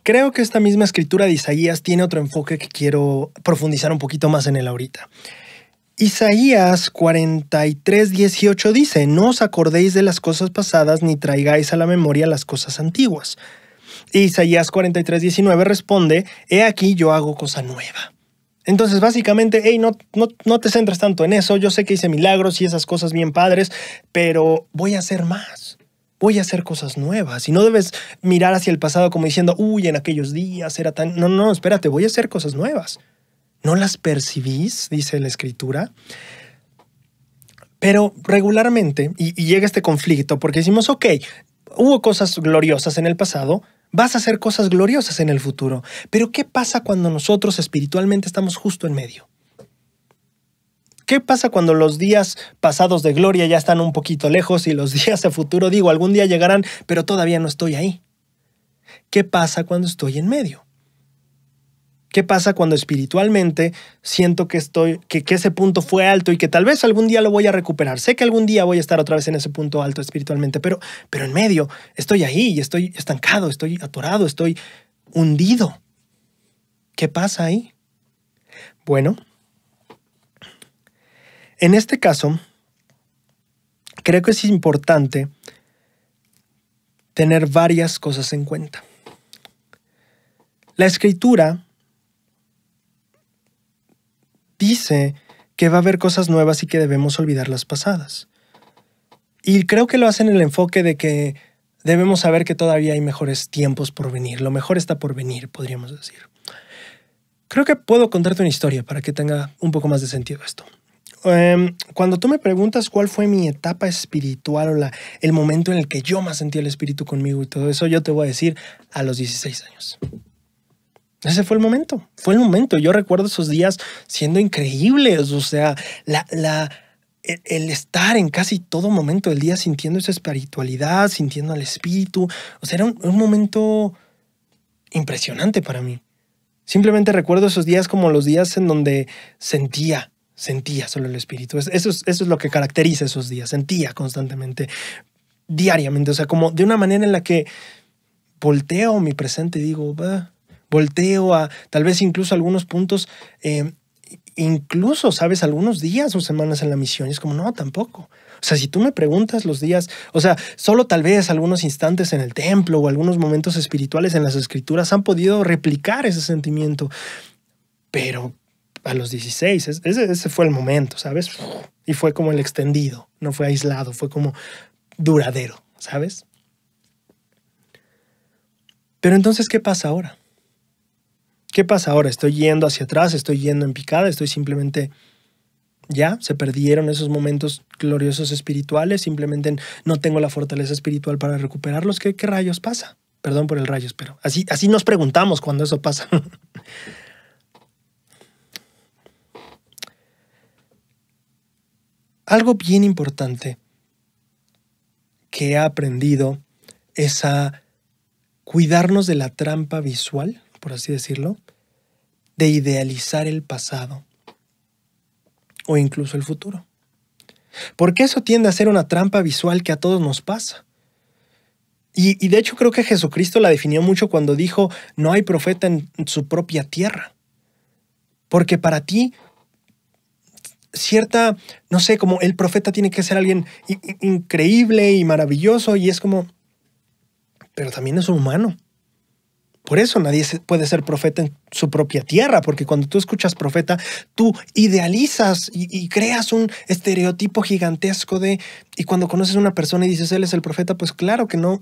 creo que esta misma escritura de Isaías tiene otro enfoque que quiero profundizar un poquito más en él ahorita. Isaías 43:18 dice: no os acordéis de las cosas pasadas ni traigáis a la memoria las cosas antiguas. Isaías 43:19 responde: he aquí yo hago cosa nueva. Entonces básicamente, hey, no te centres tanto en eso, yo sé que hice milagros y esas cosas bien padres, pero voy a hacer más. Voy a hacer cosas nuevas. Y no debes mirar hacia el pasado como diciendo, uy, en aquellos días era tan... No, espérate, voy a hacer cosas nuevas. ¿No las percibís? Dice la Escritura. Pero regularmente, y llega este conflicto, porque decimos, ok, hubo cosas gloriosas en el pasado, vas a hacer cosas gloriosas en el futuro. Pero ¿qué pasa cuando nosotros espiritualmente estamos justo en medio? ¿Qué pasa cuando los días pasados de gloria ya están un poquito lejos y los días de futuro, digo, algún día llegarán, pero todavía no estoy ahí? ¿Qué pasa cuando estoy en medio? ¿Qué pasa cuando espiritualmente siento que ese punto fue alto y que tal vez algún día lo voy a recuperar? Sé que algún día voy a estar otra vez en ese punto alto espiritualmente, pero en medio estoy ahí y estoy estancado, estoy atorado, estoy hundido. ¿Qué pasa ahí? Bueno, en este caso, creo que es importante tener varias cosas en cuenta. La Escritura dice que va a haber cosas nuevas y que debemos olvidar las pasadas. Y creo que lo hace en el enfoque de que debemos saber que todavía hay mejores tiempos por venir. Lo mejor está por venir, podríamos decir. Creo que puedo contarte una historia para que tenga un poco más de sentido esto. Cuando tú me preguntas cuál fue mi etapa espiritual o el momento en el que yo más sentí el Espíritu conmigo y todo eso, yo te voy a decir a los 16 años. Ese fue el momento. Fue el momento. Yo recuerdo esos días siendo increíbles. O sea, el estar en casi todo momento del día sintiendo esa espiritualidad, sintiendo al Espíritu. O sea, era un momento impresionante para mí. Simplemente recuerdo esos días como los días en donde sentía solo el Espíritu. Eso es lo que caracteriza esos días. Sentía constantemente, diariamente. O sea, como de una manera en la que volteo mi presente y digo, volteo a tal vez incluso algunos puntos, incluso, ¿sabes? Algunos días o semanas en la misión. Y es como, no, tampoco. O sea, si tú me preguntas los días, o sea, solo tal vez algunos instantes en el templo o algunos momentos espirituales en las Escrituras han podido replicar ese sentimiento. Pero a los 16, ese fue el momento, ¿sabes? Y fue como el extendido, no fue aislado, fue como duradero, ¿sabes? Pero entonces, ¿qué pasa ahora? ¿Qué pasa ahora? ¿Estoy yendo hacia atrás? ¿Estoy yendo en picada? ¿Estoy simplemente... ya? ¿Se perdieron esos momentos gloriosos espirituales? ¿Simplemente no tengo la fortaleza espiritual para recuperarlos? ¿Qué rayos pasa? Perdón por el rayos, pero así nos preguntamos cuando eso pasa. Algo bien importante que he aprendido es a cuidarnos de la trampa visual, por así decirlo, de idealizar el pasado o incluso el futuro. Porque eso tiende a ser una trampa visual que a todos nos pasa. Y de hecho creo que Jesucristo la definió mucho cuando dijo, no hay profeta en su propia tierra. Porque para ti, no sé, como el profeta tiene que ser alguien increíble y maravilloso, y es como, pero también es un humano. Por eso nadie puede ser profeta en su propia tierra, porque cuando tú escuchas profeta, tú idealizas y creas un estereotipo gigantesco y cuando conoces a una persona y dices, él es el profeta, pues claro que no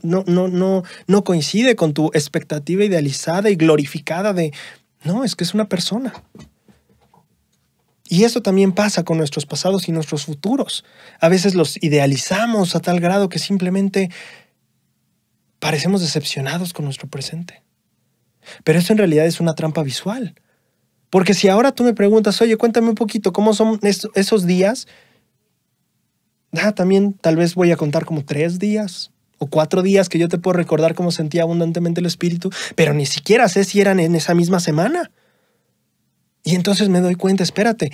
coincide con tu expectativa idealizada y glorificada no, es que es una persona. Y eso también pasa con nuestros pasados y nuestros futuros. A veces los idealizamos a tal grado que simplemente parecemos decepcionados con nuestro presente. Pero eso en realidad es una trampa visual. Porque si ahora tú me preguntas, oye, cuéntame un poquito cómo son esos días, también tal vez voy a contar como 3 días o 4 días que yo te puedo recordar cómo sentía abundantemente el Espíritu, pero ni siquiera sé si eran en esa misma semana. Y entonces me doy cuenta, espérate,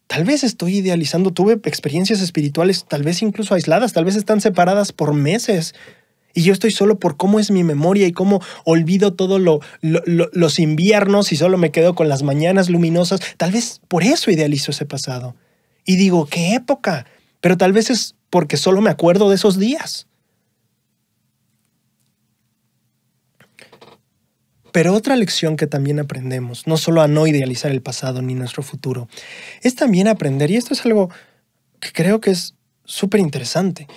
tal vez estoy idealizando, tuve experiencias espirituales, tal vez incluso aisladas, tal vez están separadas por meses. Y yo estoy solo por cómo es mi memoria y cómo olvido todo los inviernos y solo me quedo con las mañanas luminosas. Tal vez por eso idealizo ese pasado. Y digo, ¿qué época? Pero tal vez es porque solo me acuerdo de esos días. Pero otra lección que también aprendemos, no solo a no idealizar el pasado ni nuestro futuro, es también aprender, y esto es algo que creo que es súper interesante.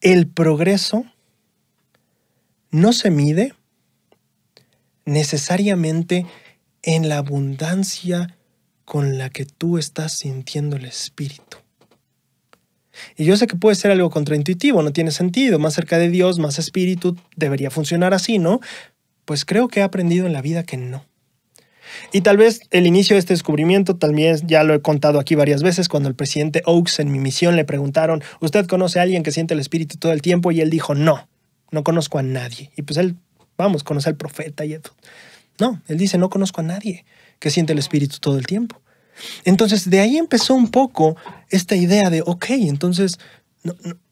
El progreso no se mide necesariamente en la abundancia con la que tú estás sintiendo el espíritu. Y yo sé que puede ser algo contraintuitivo, no tiene sentido, más cerca de Dios, más espíritu, debería funcionar así, ¿no? Pues creo que he aprendido en la vida que no. Y tal vez el inicio de este descubrimiento, también ya lo he contado aquí varias veces, cuando el presidente Oaks en mi misión le preguntaron, ¿usted conoce a alguien que siente el espíritu todo el tiempo? Y él dijo, no conozco a nadie. Y pues él, conoce al profeta y eso. No, él dice, no conozco a nadie que siente el espíritu todo el tiempo. Entonces de ahí empezó un poco esta idea de, ok, entonces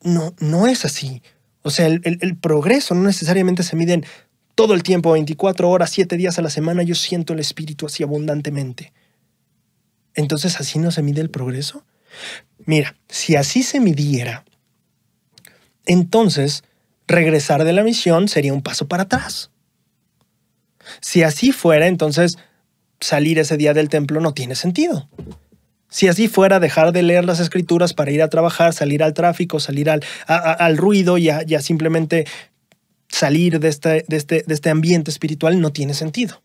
no es así. O sea, el progreso no necesariamente se mide en todo el tiempo, 24 horas, 7 días a la semana, yo siento el espíritu así abundantemente. Entonces, ¿así no se mide el progreso? Mira, si así se midiera, entonces regresar de la misión sería un paso para atrás. Si así fuera, entonces salir ese día del templo no tiene sentido. Si así fuera, dejar de leer las escrituras para ir a trabajar, salir al tráfico, salir al ruido y a simplemente salir de este ambiente espiritual no tiene sentido.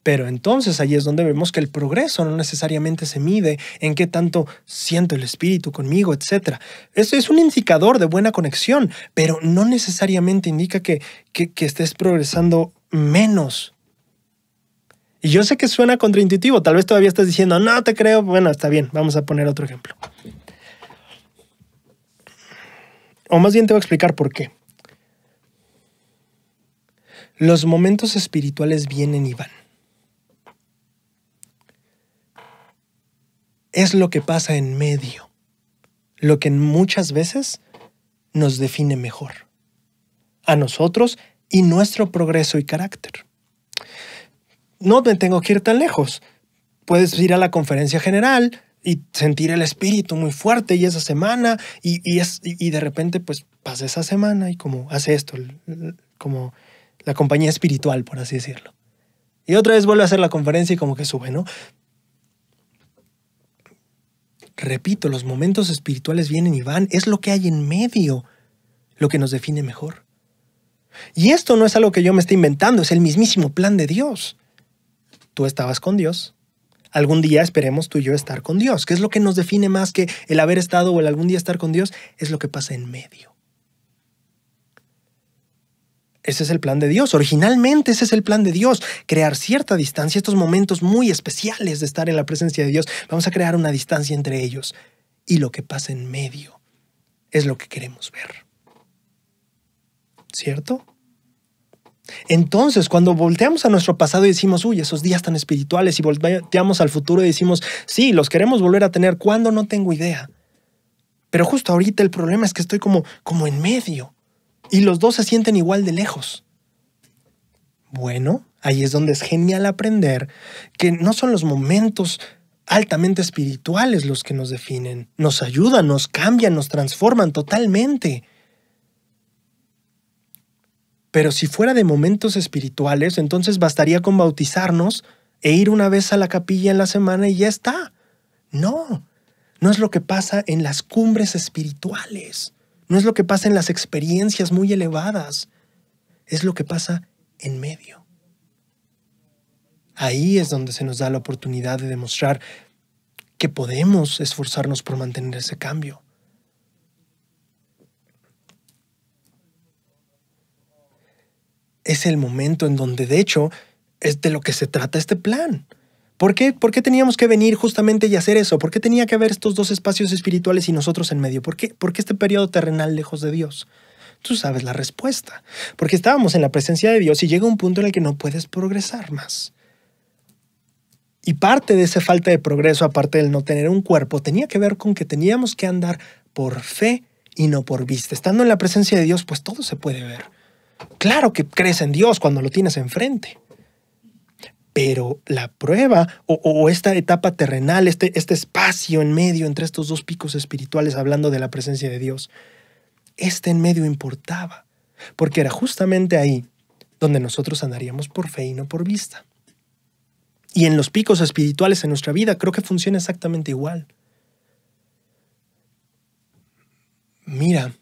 Pero entonces ahí es donde vemos que el progreso no necesariamente se mide en qué tanto siento el espíritu conmigo, etc. Eso es un indicador de buena conexión, pero no necesariamente indica que estés progresando menos. Y yo sé que suena contraintuitivo, tal vez todavía estás diciendo, no te creo. Bueno, está bien, vamos a poner otro ejemplo. O más bien te voy a explicar por qué. Los momentos espirituales vienen y van. Es lo que pasa en medio, lo que muchas veces nos define mejor, a nosotros y nuestro progreso y carácter. No me tengo que ir tan lejos. Puedes ir a la conferencia general y sentir el espíritu muy fuerte y esa semana y de repente pues pasa esa semana y como hace esto, como la compañía espiritual, por así decirlo. Y otra vez vuelve a hacer la conferencia y como que sube, ¿no? Repito, los momentos espirituales vienen y van. Es lo que hay en medio lo que nos define mejor. Y esto no es algo que yo me esté inventando, es el mismísimo plan de Dios. Tú estabas con Dios. Algún día esperemos tú y yo estar con Dios. ¿Qué es lo que nos define más que el haber estado o el algún día estar con Dios? Es lo que pasa en medio. Ese es el plan de Dios. Originalmente ese es el plan de Dios. Crear cierta distancia, estos momentos muy especiales de estar en la presencia de Dios. Vamos a crear una distancia entre ellos. Y lo que pasa en medio es lo que queremos ver. ¿Cierto? Entonces, cuando volteamos a nuestro pasado y decimos, uy, esos días tan espirituales, y volteamos al futuro y decimos, sí, los queremos volver a tener, ¿cuándo? No tengo idea. Pero justo ahorita el problema es que estoy como en medio. Y los dos se sienten igual de lejos. Bueno, ahí es donde es genial aprender que no son los momentos altamente espirituales los que nos definen. Nos ayudan, nos cambian, nos transforman totalmente. Pero si fuera de momentos espirituales, entonces bastaría con bautizarnos e ir una vez a la capilla en la semana y ya está. No es lo que pasa en las cumbres espirituales. No es lo que pasa en las experiencias muy elevadas. Es lo que pasa en medio. Ahí es donde se nos da la oportunidad de demostrar que podemos esforzarnos por mantener ese cambio. Es el momento en donde, de hecho, es de lo que se trata este plan. ¿Por qué teníamos que venir justamente y hacer eso? ¿Por qué tenía que haber estos dos espacios espirituales y nosotros en medio? ¿Por qué este periodo terrenal lejos de Dios? Tú sabes la respuesta. Porque estábamos en la presencia de Dios y llega un punto en el que no puedes progresar más. Y parte de esa falta de progreso, aparte del no tener un cuerpo, tenía que ver con que teníamos que andar por fe y no por vista. Estando en la presencia de Dios, pues todo se puede ver. Claro que crees en Dios cuando lo tienes enfrente. Pero la prueba o esta etapa terrenal, este espacio en medio entre estos dos picos espirituales, hablando de la presencia de Dios, en medio importaba, porque era justamente ahí donde nosotros andaríamos por fe y no por vista. Y en los picos espirituales en nuestra vida creo que funciona exactamente igual. Mira,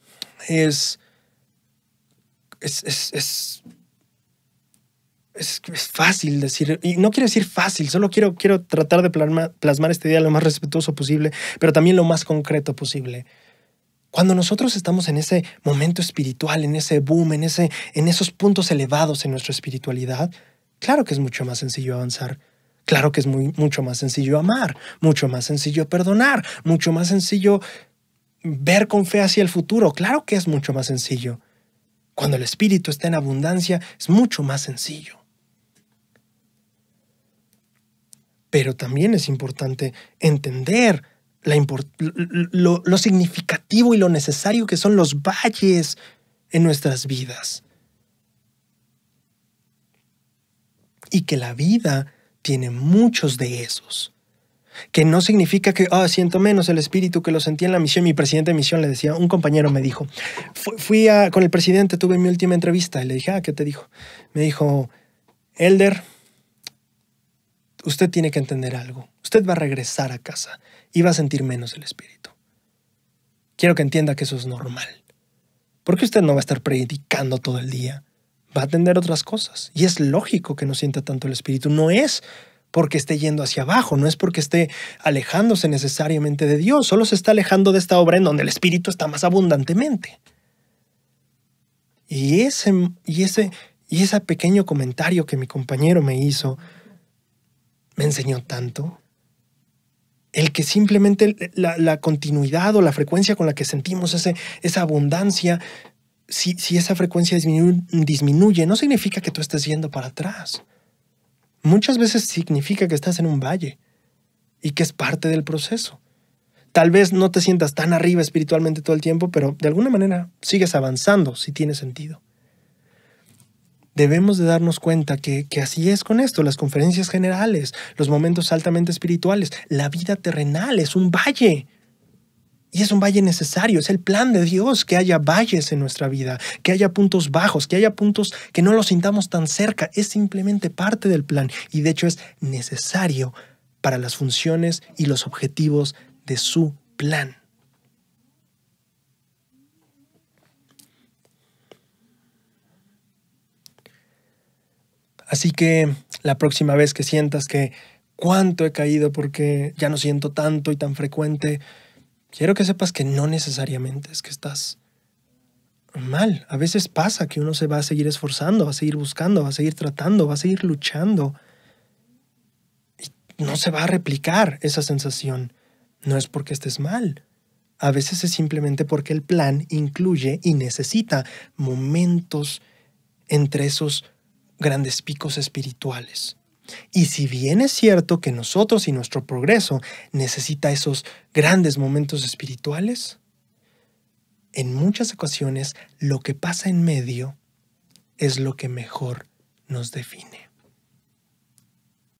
es fácil decir, y no quiero decir fácil, solo quiero tratar de plasmar esta idea lo más respetuoso posible, pero también lo más concreto posible. Cuando nosotros estamos en ese momento espiritual, en ese boom, en esos puntos elevados en nuestra espiritualidad, claro que es mucho más sencillo avanzar. Claro que es mucho más sencillo amar, mucho más sencillo perdonar, mucho más sencillo ver con fe hacia el futuro. Claro que es mucho más sencillo. Cuando el espíritu está en abundancia, es mucho más sencillo. Pero también es importante entender lo significativo y lo necesario que son los valles en nuestras vidas. Y que la vida tiene muchos de esos. Que no significa que siento menos el espíritu que lo sentí en la misión. Mi presidente de misión le decía, un compañero me dijo, con el presidente, tuve mi última entrevista y le dije, ¿qué te dijo? Me dijo, Elder, usted tiene que entender algo. Usted va a regresar a casa y va a sentir menos el espíritu. Quiero que entienda que eso es normal. Porque usted no va a estar predicando todo el día. Va a atender otras cosas. Y es lógico que no sienta tanto el espíritu. No es porque esté yendo hacia abajo, no es porque esté alejándose necesariamente de Dios. Solo se está alejando de esta obra en donde el espíritu está más abundantemente. Y ese pequeño comentario que mi compañero me hizo me enseñó tanto. El que simplemente la continuidad o la frecuencia con la que sentimos esa abundancia, si esa frecuencia disminuye, no significa que tú estés yendo para atrás. Muchas veces significa que estás en un valle y que es parte del proceso. Tal vez no te sientas tan arriba espiritualmente todo el tiempo, pero de alguna manera sigues avanzando si tiene sentido. Debemos de darnos cuenta que así es con esto, las conferencias generales, los momentos altamente espirituales, la vida terrenal es un valle. Y es un valle necesario, es el plan de Dios que haya valles en nuestra vida, que haya puntos bajos, que haya puntos que no los sintamos tan cerca. Es simplemente parte del plan y de hecho es necesario para las funciones y los objetivos de su plan. Así que la próxima vez que sientas que cuánto he caído porque ya no siento tanto y tan frecuente, quiero que sepas que no necesariamente es que estás mal. A veces pasa que uno se va a seguir esforzando, va a seguir buscando, va a seguir tratando, va a seguir luchando. Y no se va a replicar esa sensación. No es porque estés mal. A veces es simplemente porque el plan incluye y necesita momentos entre esos grandes picos espirituales. Y si bien es cierto que nosotros y nuestro progreso necesita esos grandes momentos espirituales, en muchas ocasiones lo que pasa en medio es lo que mejor nos define.